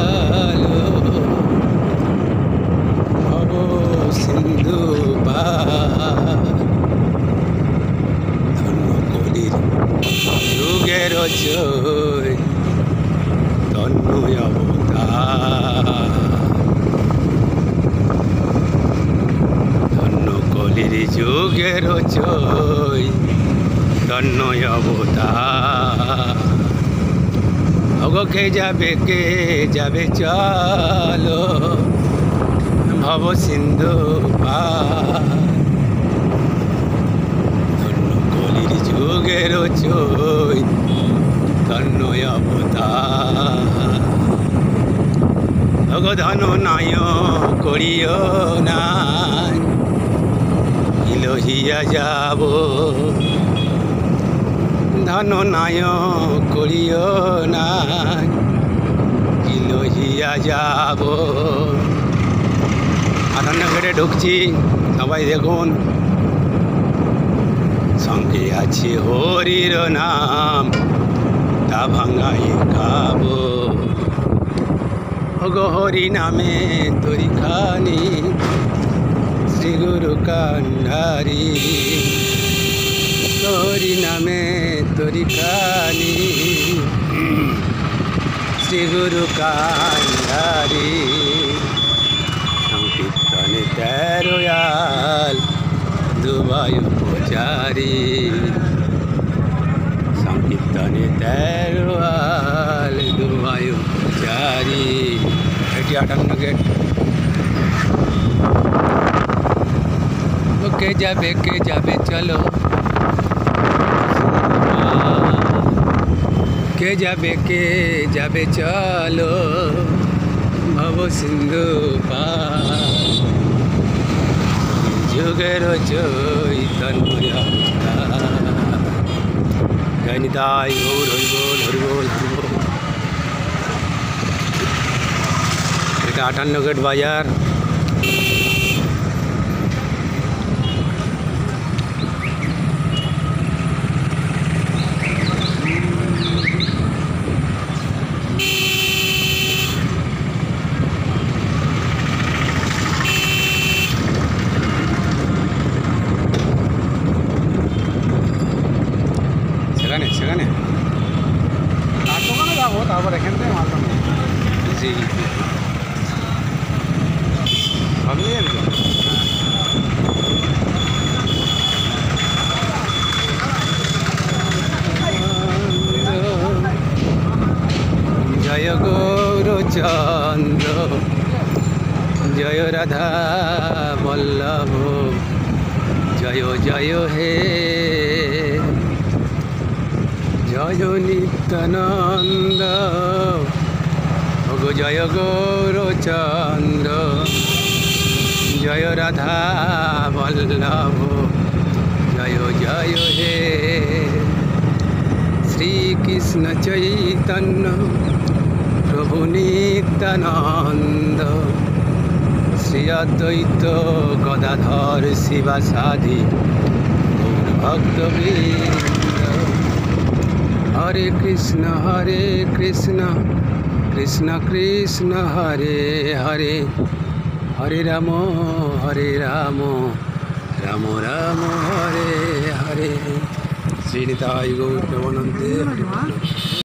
চলো ভব সিন্ধু পার ধন্য কলির যুগের জয় ধন্য অবতার ধন্য কলির যুগের জয় ধন্য অবতার ওগো কে যাবে চলো ভব সিন্ধু পার ধন্য কলির যুগের জয় ধন্য অবতার ওগো ধন নয় করিও না ইলোহিয়া যাব ধন নায় করিও না ইলোহিয়া যাব আটান্ন ঘাটে ঢুকছি সবাই দেখুন সঙ্গে আছে হরির নাম তা ভাঙাই খাবো ওগো হরি নামে তরি খানি শ্রী গুরু কান্ডারি হরি নামে তরি খানি শ্রী গুরু কান্ডারি সংকীর্তনে 13 আল দুবাই পূজারি সংকীর্তনে 13 আল দুবাই পূজারি এটি 58 গেট কে যাবে চলো কে যাবে চলো ভব সিন্ধু পার যুগের চৈতন্য জয় নিতাই গৌর হরিবোল হরিবোল হরিবোল এটা 58 গেট বাজার সেখানে তার দোকানে যাবো তারপর এখান থেকে মাল জি ভাবলি জয় গৌরচন্দ্র জয় রাধা বল্লভ জয় জয় হে জয় নিত্যানন্দ ওগো জয় গৌরচন্দ্র জয় রাধা বল্লভ জয় জয় হে শ্রীকৃষ্ণ চৈতন্য প্রভু নিত্যানন্দ শ্রী অদ্বৈত গদাধর শিবাসাদি ভক্তবৃন্দ হরে কৃষ্ণ কৃষ্ণ কৃষ্ণ হরে হরে হরে রাম রাম রাম হরে হরে শ্রী নিতাই গৌর প্রেমানন্দে হরে